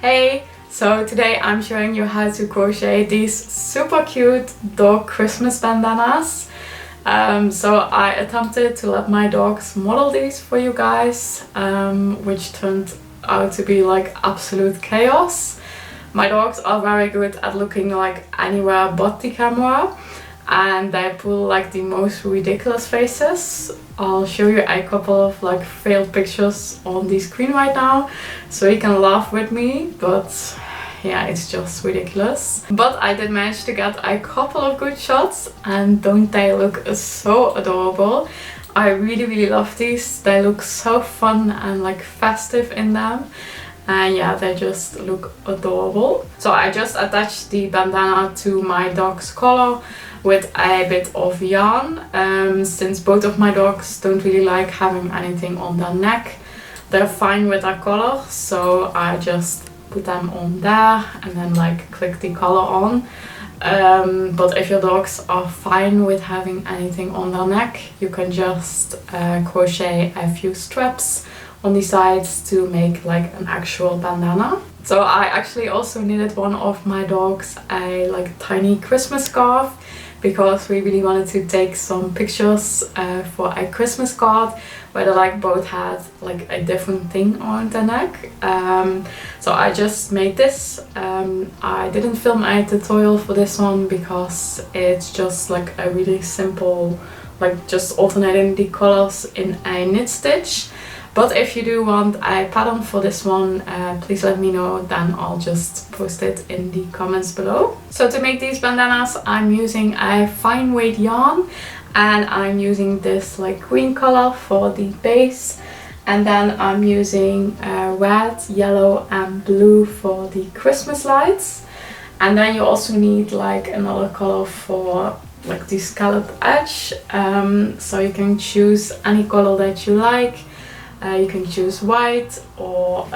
Hey! So today I'm showing you how to crochet these super cute dog Christmas bandanas. So I attempted to let my dogs model these for you guys, which turned out to be like absolute chaos. My dogs are very good at looking like anywhere but the camera, and they pull like the most ridiculous faces. I'll show you a couple of like failed pictures on the screen right now so you can laugh with me, but yeah, it's just ridiculous. But I did manage to get a couple of good shots, and don't they look so adorable? I really love these. They look so fun and like festive in them. And yeah, they just look adorable. So I just attached the bandana to my dog's collar with a bit of yarn, since both of my dogs don't really like having anything on their neck. They're fine with their collar, so I just put them on there and then like click the collar on. But if your dogs are fine with having anything on their neck, you can just crochet a few straps on the sides to make like an actual bandana. So I actually also knitted one of my dogs a like tiny Christmas scarf, because we really wanted to take some pictures for a Christmas card where they like both had like a different thing on their neck. So I just made this. I didn't film a tutorial for this one because it's just like a really simple, like just alternating the colors in a knit stitch. But if you do want a pattern for this one, please let me know, then I'll just post it in the comments below. So to make these bandanas, I'm using a fine weight yarn, and I'm using this like green color for the base, and then I'm using red, yellow and blue for the Christmas lights. And then you also need like another color for like the scalloped edge, so you can choose any color that you like. You can choose white, or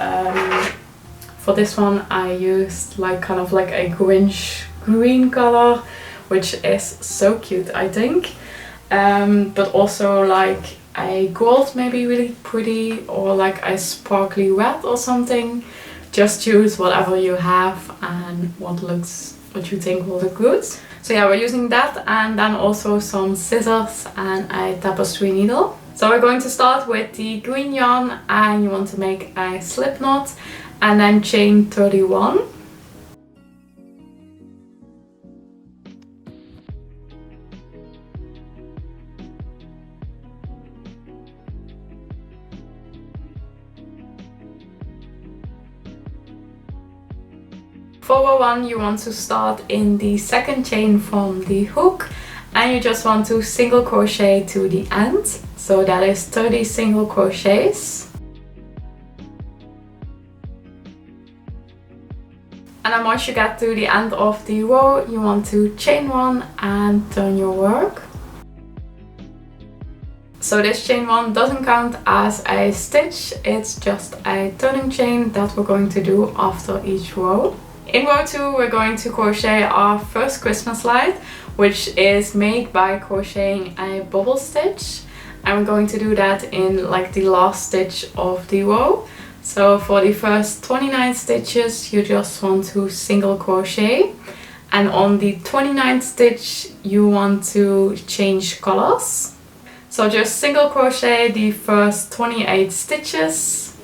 for this one I used like kind of like a Grinch green color, which is so cute, I think. But also like a gold may be really pretty, or like a sparkly red or something. Just choose whatever you have and what you think will look good. So yeah, we're using that, and then also some scissors and a tapestry needle. So we're going to start with the green yarn, and you want to make a slip knot and then chain 31. For row 1, you want to start in the second chain from the hook, and you just want to single crochet to the end. So that is 30 single crochets. And then once you get to the end of the row, you want to chain 1 and turn your work. So this chain 1 doesn't count as a stitch, it's just a turning chain that we're going to do after each row. In row 2, we're going to crochet our first Christmas light, which is made by crocheting a bubble stitch. And we're going to do that in like the last stitch of the row. So for the first 29 stitches, you just want to single crochet, and on the 29th stitch you want to change colors. So just single crochet the first 28 stitches,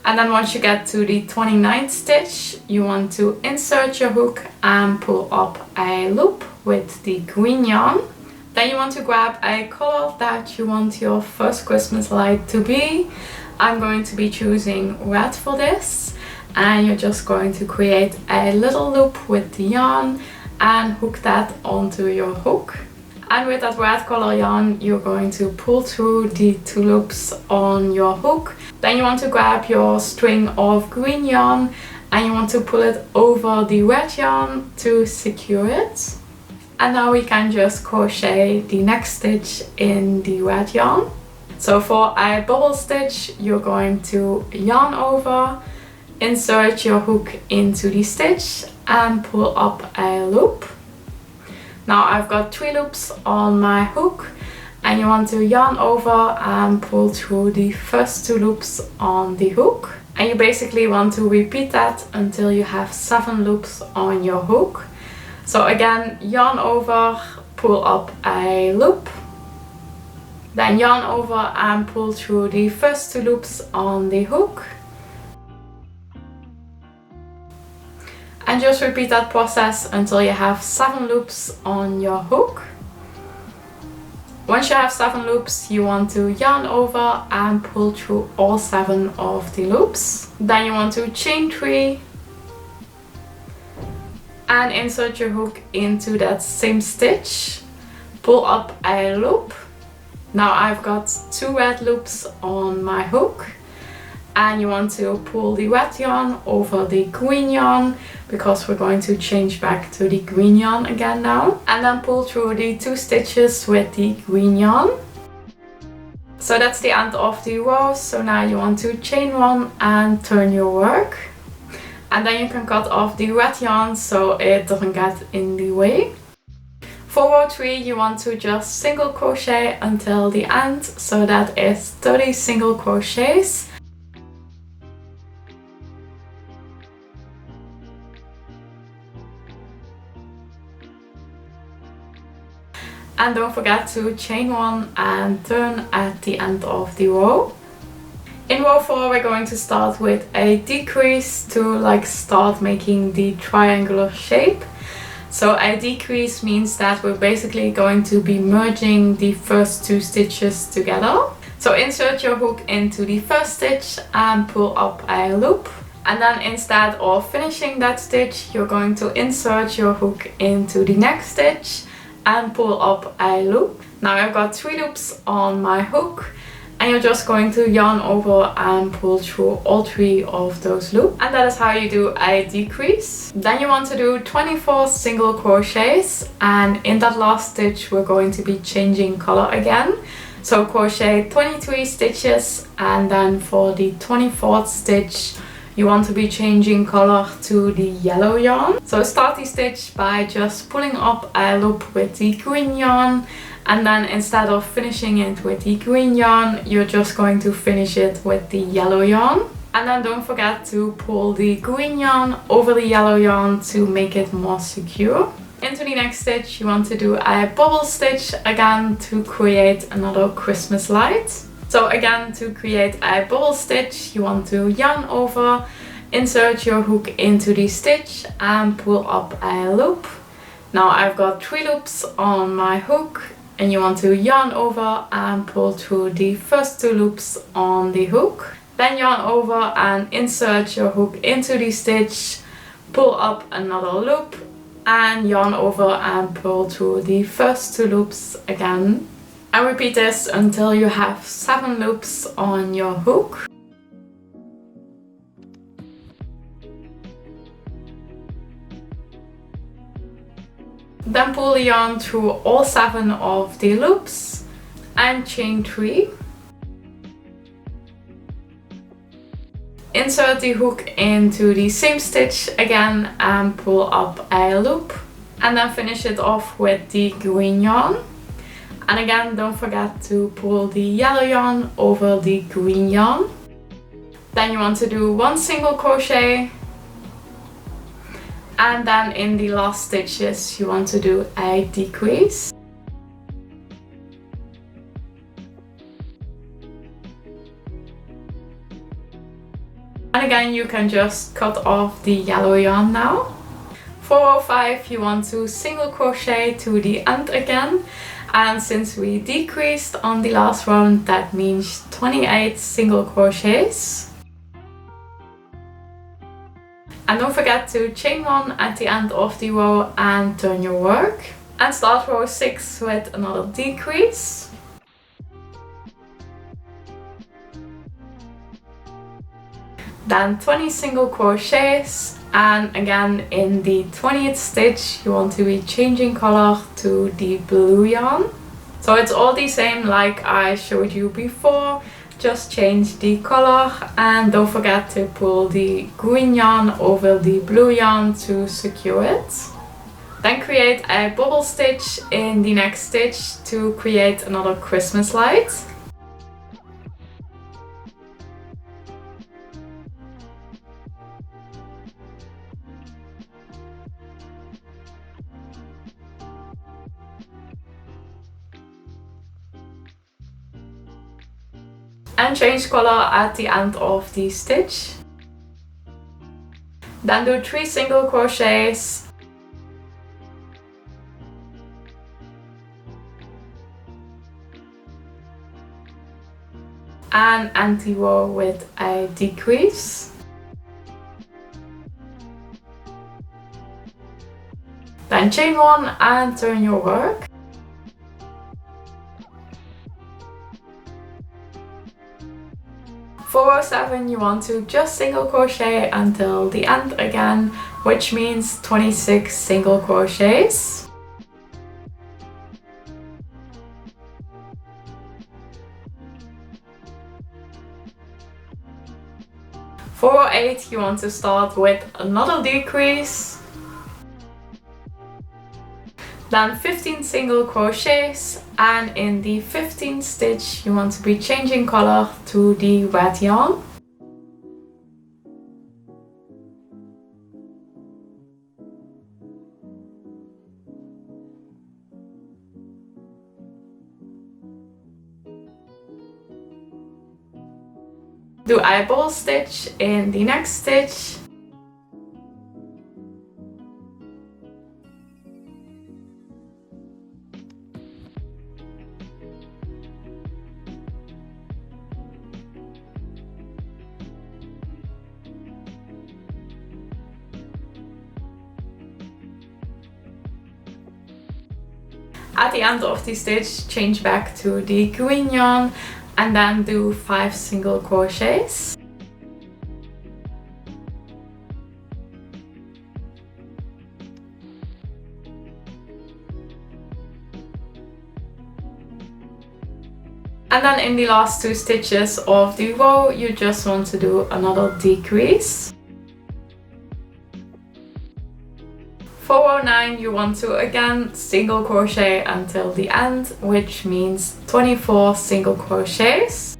and then once you get to the 29th stitch, you want to insert your hook and pull up a loop with the green yarn. Then you want to grab a color that you want your first Christmas light to be. I'm going to be choosing red for this, and you're just going to create a little loop with the yarn and hook that onto your hook. And with that red color yarn, you're going to pull through the 2 loops on your hook. Then you want to grab your string of green yarn, and you want to pull it over the red yarn to secure it. And now we can just crochet the next stitch in the red yarn. So for a bubble stitch, you're going to yarn over, insert your hook into the stitch and pull up a loop. Now I've got 3 loops on my hook, and you want to yarn over and pull through the first 2 loops on the hook. And you basically want to repeat that until you have 7 loops on your hook. So again, yarn over, pull up a loop, then yarn over and pull through the first 2 loops on the hook. And just repeat that process until you have 7 loops on your hook. Once you have 7 loops, you want to yarn over and pull through all 7 of the loops. Then you want to chain 3 and insert your hook into that same stitch. Pull up a loop. Now I've got 2 red loops on my hook. And you want to pull the red yarn over the green yarn because we're going to change back to the green yarn again now. And then pull through the 2 stitches with the green yarn. So that's the end of the row. So now you want to chain 1 and turn your work. And then you can cut off the red yarn so it doesn't get in the way. For row 3 you want to just single crochet until the end. So that is 30 single crochets. And don't forget to chain 1 and turn at the end of the row. In row 4 we're going to start with a decrease to start making the triangular shape. So a decrease means that we're basically going to be merging the first 2 stitches together. So insert your hook into the first stitch and pull up a loop. And then instead of finishing that stitch, you're going to insert your hook into the next stitch and pull up a loop. Now I've got 3 loops on my hook and you're just going to yarn over and pull through all 3 of those loops. And that is how you do a decrease. Then you want to do 24 single crochets, and in that last stitch we're going to be changing color again. So crochet 23 stitches, and then for the 24th stitch you want to be changing color to the yellow yarn. So start the stitch by just pulling up a loop with the green yarn, and then instead of finishing it with the green yarn, you're just going to finish it with the yellow yarn. And then don't forget to pull the green yarn over the yellow yarn to make it more secure. Into the next stitch you want to do a bubble stitch again to create another Christmas light. So again, to create a bubble stitch, you want to yarn over, insert your hook into the stitch and pull up a loop. Now I've got 3 loops on my hook, and you want to yarn over and pull through the first 2 loops on the hook. Then yarn over and insert your hook into the stitch, pull up another loop and yarn over and pull through the first 2 loops again. And repeat this until you have 7 loops on your hook. Then pull the yarn through all 7 of the loops and chain 3. Insert the hook into the same stitch again and pull up a loop. And then finish it off with the green yarn. And again, don't forget to pull the yellow yarn over the green yarn. Then you want to do 1 single crochet. And then in the last stitches, you want to do a decrease. And again, you can just cut off the yellow yarn now. For row 5, you want to single crochet to the end again. And since we decreased on the last round, that means 28 single crochets. And don't forget to chain 1 at the end of the row and turn your work. And start row 6 with another decrease. Then 20 single crochets, and again in the 20th stitch you want to be changing color to the blue yarn. So it's all the same like I showed you before, just change the color and don't forget to pull the green yarn over the blue yarn to secure it. Then create a bubble stitch in the next stitch to create another Christmas light. and change color at the end of the stitch. Then do 3 single crochets, and anti-row with a decrease. Then chain 1 and turn your work. For row 7 you want to just single crochet until the end again, which means 26 single crochets. For row 8 you want to start with another decrease, then 15 single crochets, and in the 15th stitch you want to be changing color to the red yarn. Do eyeball stitch in the next stitch. At the end of the stitch, change back to the green yarn and then do 5 single crochets. And then in the last 2 stitches of the row, you just want to do another decrease. For row 9 you want to again single crochet until the end, which means 24 single crochets.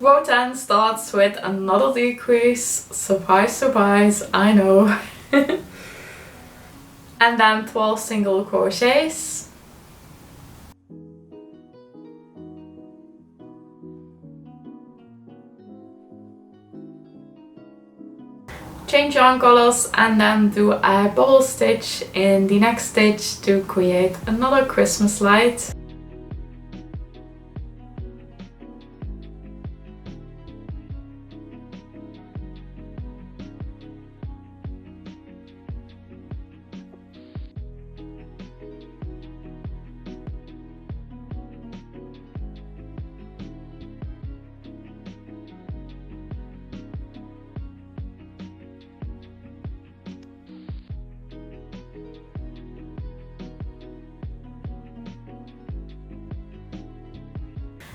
Row 10 starts with another decrease, surprise surprise, I know. And then 12 single crochets. Change yarn colors and then do a bubble stitch in the next stitch to create another Christmas light.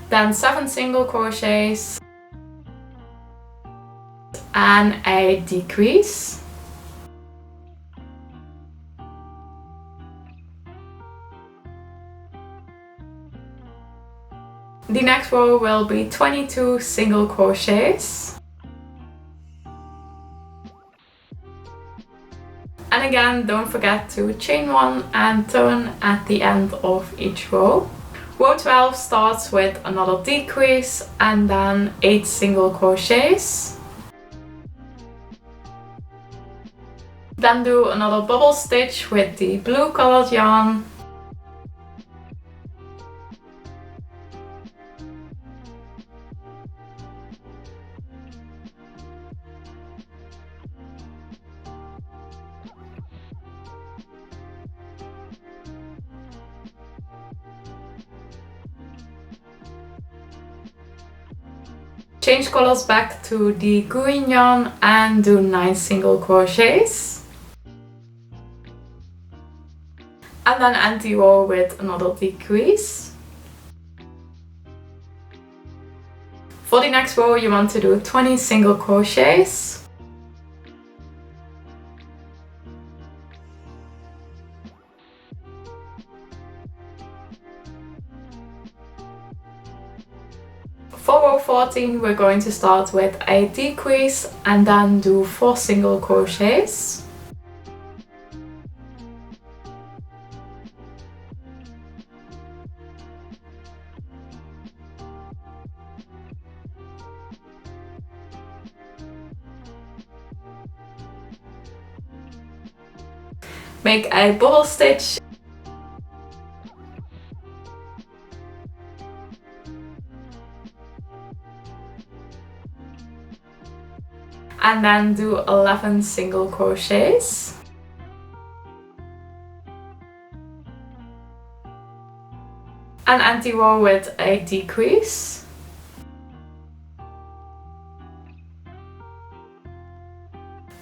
Then 7 single crochets and a decrease. The next row will be 22 single crochets. And again, don't forget to chain 1 and turn at the end of each row. Row 12 starts with another decrease and then 8 single crochets. Then do another bubble stitch with the blue colored yarn. Change colors back to the green yarn and do 9 single crochets. And then anti-row with another decrease. For the next row you want to do 20 single crochets. For row 14 we're going to start with a decrease and then do 4 single crochets. make a bubble stitch, and then do 11 single crochets. And anti-roll with a decrease.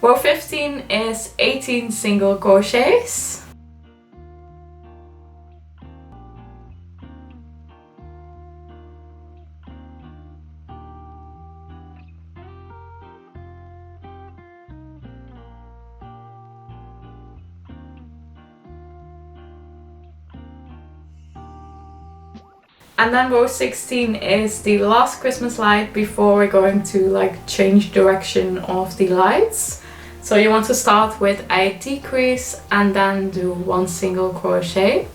Row 15 is 18 single crochets. And then row 16 is the last Christmas light before we're going to like change direction of the lights. So you want to start with a decrease and then do 1 single crochet.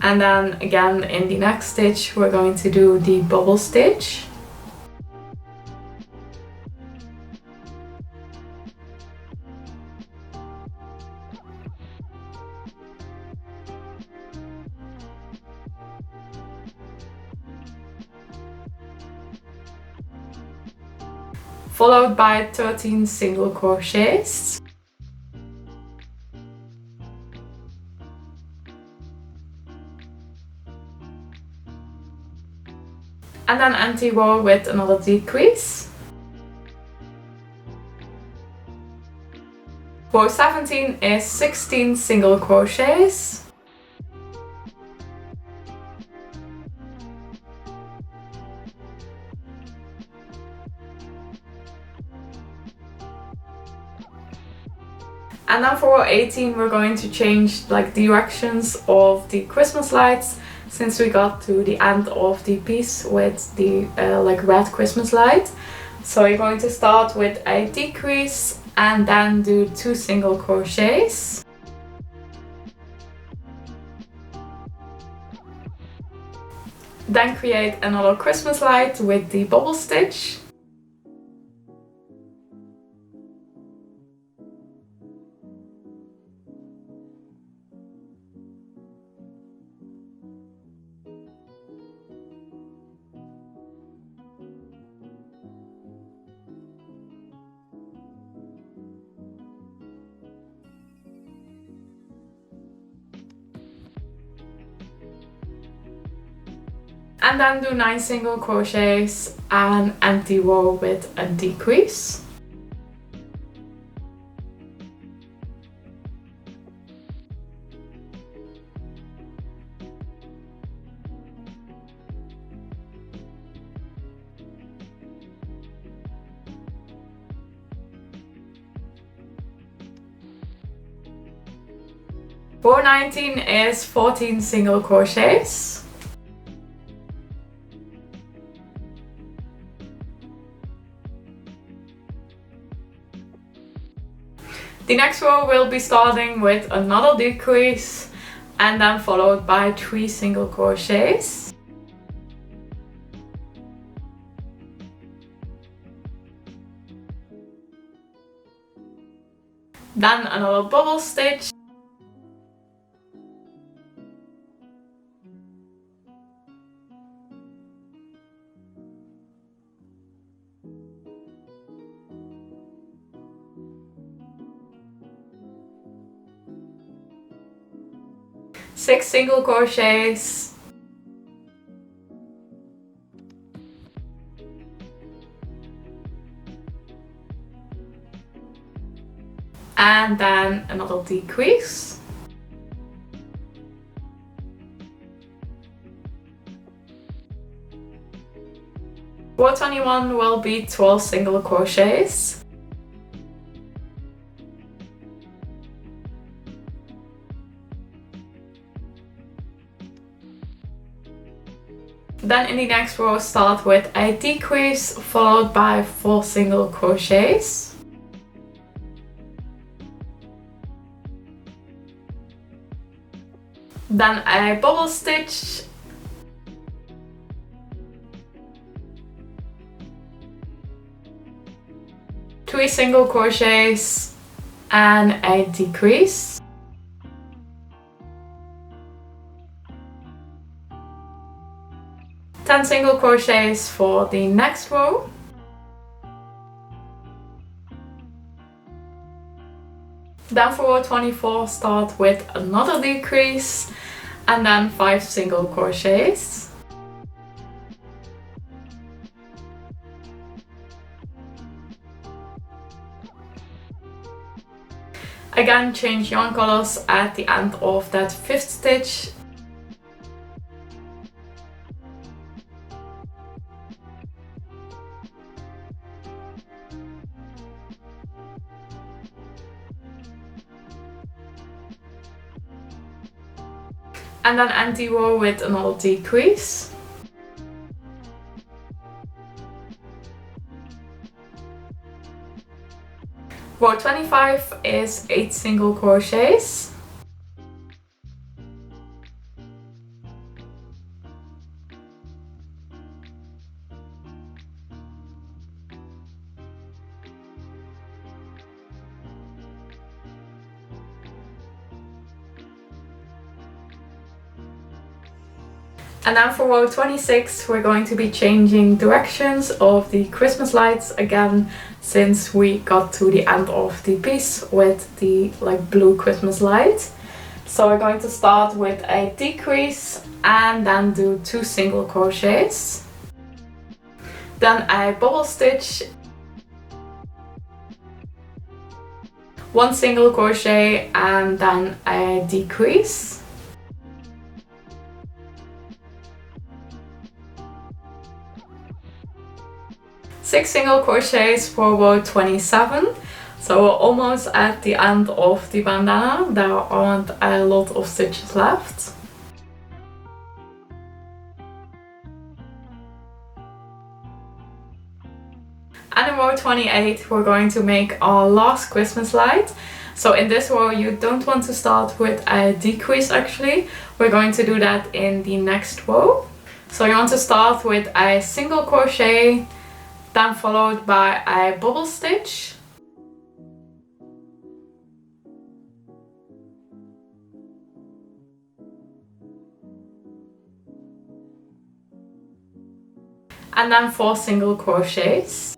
And then again in the next stitch we're going to do the bubble stitch. Followed by 13 single crochets. And then anti-roll with another decrease. Row 17 is 16 single crochets. And then for row 18 we're going to change like the directions of the Christmas lights, since we got to the end of the piece with the like red Christmas light. So you're going to start with a decrease and then do 2 single crochets. Then create another Christmas light with the bubble stitch. And then do 9 single crochets and anti-roll with a decrease. Row 19 is 14 single crochets. The next row will be starting with another decrease and then followed by 3 single crochets. Then another bubble stitch. Six single crochets. And then another decrease. Row 21 will be 12 single crochets. Then in the next row start with a decrease followed by 4 single crochets. Then a bubble stitch. 3 single crochets and a decrease. 10 single crochets for the next row. Then for row 24, start with another decrease and then 5 single crochets. Again, change yarn colors at the end of that 5th stitch. And then end the row with another decrease. Row 25 is 8 single crochets. And then for row 26, we're going to be changing directions of the Christmas lights again, since we got to the end of the piece with the blue Christmas light. So we're going to start with a decrease and then do 2 single crochets. Then a bubble stitch, 1 single crochet and then a decrease. 6 single crochets for row 27. So we're almost at the end of the bandana. There aren't a lot of stitches left. And in row 28 we're going to make our last Christmas light. So in this row you don't want to start with a decrease actually. We're going to do that in the next row. So you want to start with a single crochet, then followed by a bubble stitch. And then 4 single crochets.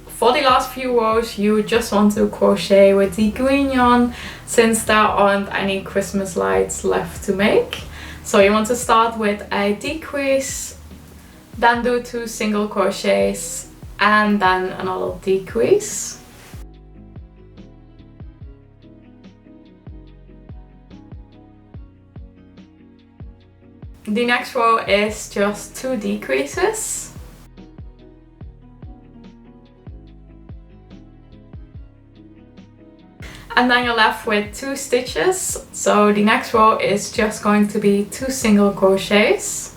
For the last few rows you just want to crochet with the green yarn, since there aren't any Christmas lights left to make. So you want to start with a decrease, then do 2 single crochets and then another decrease. The next row is just 2 decreases. And then you're left with 2 stitches. So the next row is just going to be 2 single crochets.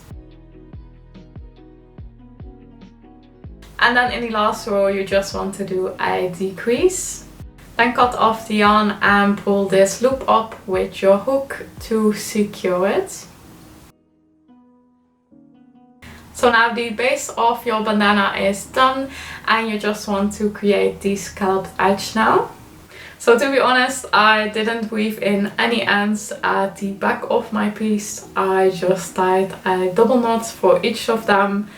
And then in the last row you just want to do a decrease. Then cut off the yarn and pull this loop up with your hook to secure it. So now the base of your bandana is done and you just want to create the scalloped edge now. So to be honest, I didn't weave in any ends at the back of my piece. I just tied a double knot for each of them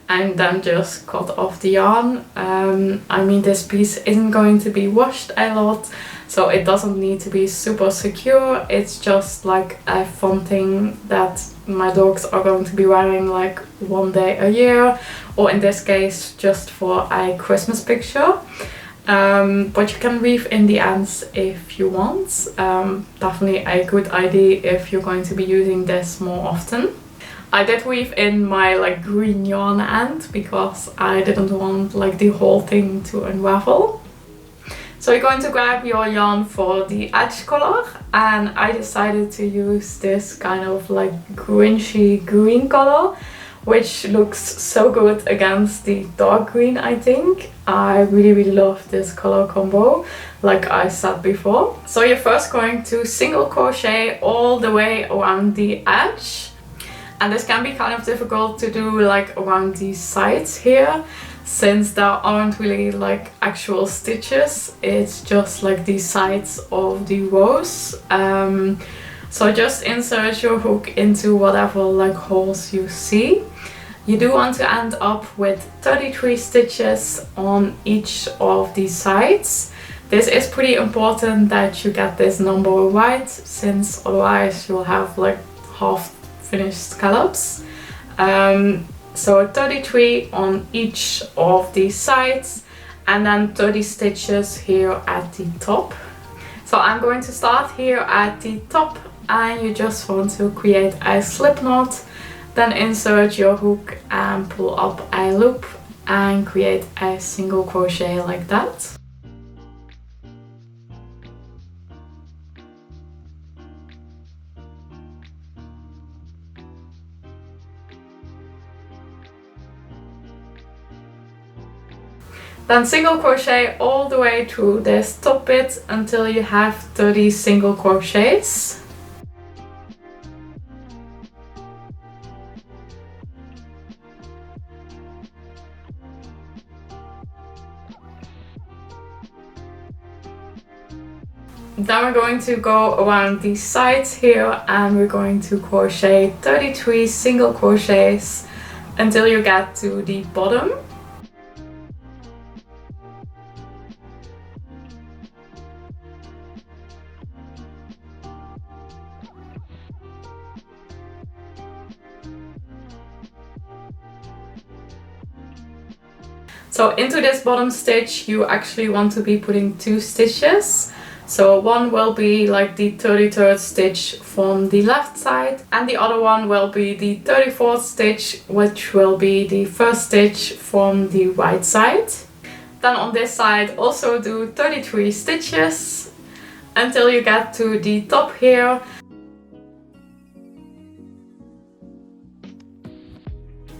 and then just cut off the yarn. I mean, this piece isn't going to be washed a lot, so it doesn't need to be super secure. It's just like a fun thing that my dogs are going to be wearing like one day a year, or in this case just for a Christmas picture. But you can weave in the ends if you want. Definitely a good idea if you're going to be using this more often. I did weave in my green yarn end because I didn't want the whole thing to unravel. So you're going to grab your yarn for the edge color, and I decided to use this kind of grinchy green color, which looks so good against the dark green, I think. I really love this color combo, like I said before. So you're first going to single crochet all the way around the edge. And this can be kind of difficult to do like around the sides here, since there aren't really like actual stitches. It's just like the sides of the rows. So just insert your hook into whatever like holes you see. You do want to end up with 33 stitches on each of the sides. This is pretty important that you get this number right, since otherwise you'll have like half finished scallops. So 33 on each of the sides, and then 30 stitches here at the top. So I'm going to start here at the top, and you just want to create a slip knot, then insert your hook and pull up a loop and create a single crochet like that. Then single crochet all the way through this top bit until you have 30 single crochets. Then we're going to go around the sides here, and we're going to crochet 33 single crochets until you get to the bottom. So into this bottom stitch you actually want to be putting 2 stitches. So one will be like the 33rd stitch from the left side, and the other one will be the 34th stitch, which will be the first stitch from the right side. Then on this side also do 33 stitches until you get to the top here.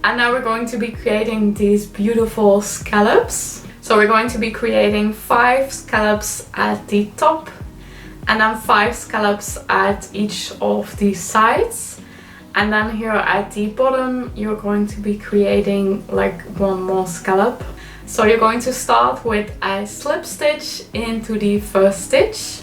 And now we're going to be creating these beautiful scallops. So we're going to be creating 5 scallops at the top, and then 5 scallops at each of the sides. And then here at the bottom you're going to be creating like 1 more scallop. So you're going to start with a slip stitch into the first stitch,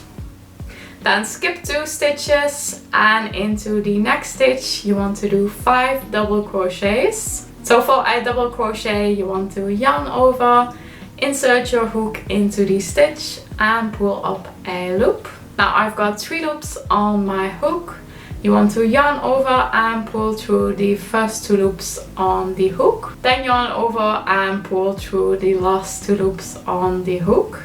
then skip 2 stitches, and into the next stitch you want to do 5 double crochets. So for a double crochet you want to yarn over, insert your hook into the stitch and pull up a loop. Now I've got 3 loops on my hook. You want to yarn over and pull through the first 2 loops on the hook, then yarn over and pull through the last 2 loops on the hook.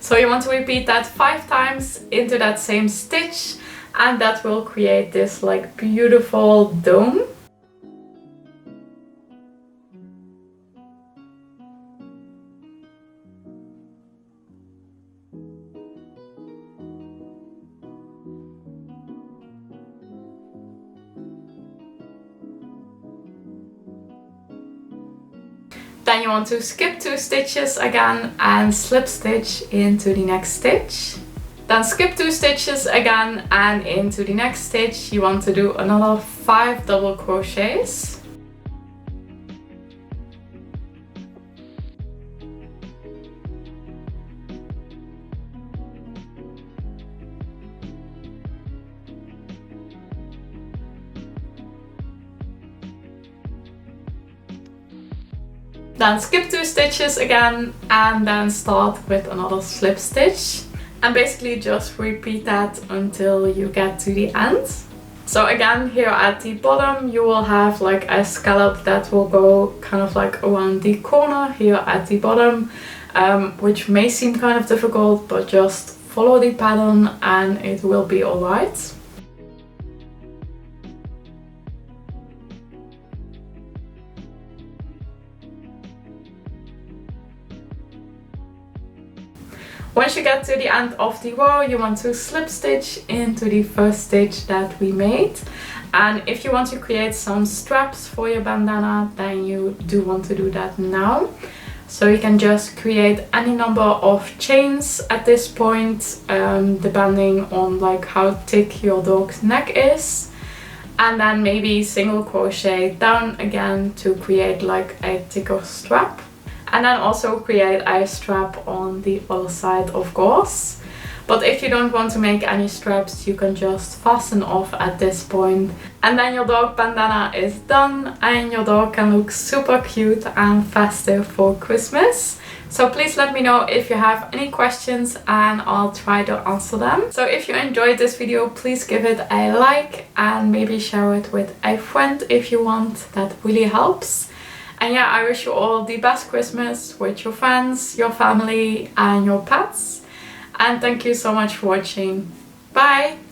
So you want to repeat that 5 times into that same stitch, and that will create this like beautiful dome. Then you want to skip 2 stitches again and slip stitch into the next stitch. Then skip 2 stitches again and into the next stitch you want to do another 5 double crochets. Then skip 2 stitches again and then start with another slip stitch, and basically just repeat that until you get to the end. So again, here at the bottom you will have like a scallop that will go kind of like around the corner here at the bottom, which may seem kind of difficult, but just follow the pattern and it will be alright. Once you get to the end of the row, you want to slip stitch into the first stitch that we made. And if you want to create some straps for your bandana, then you do want to do that now. So you can just create any number of chains at this point, depending on like how thick your dog's neck is. And then maybe single crochet down again to create like a thicker strap. And then also create a strap on the other side, of course. But if you don't want to make any straps, you can just fasten off at this point. And then your dog bandana is done and your dog can look super cute and festive for Christmas. So please let me know if you have any questions and I'll try to answer them. So if you enjoyed this video, please give it a like and maybe share it with a friend if you want. That really helps. And yeah, I wish you all the best Christmas with your friends, your family and your pets. And thank you so much for watching. Bye!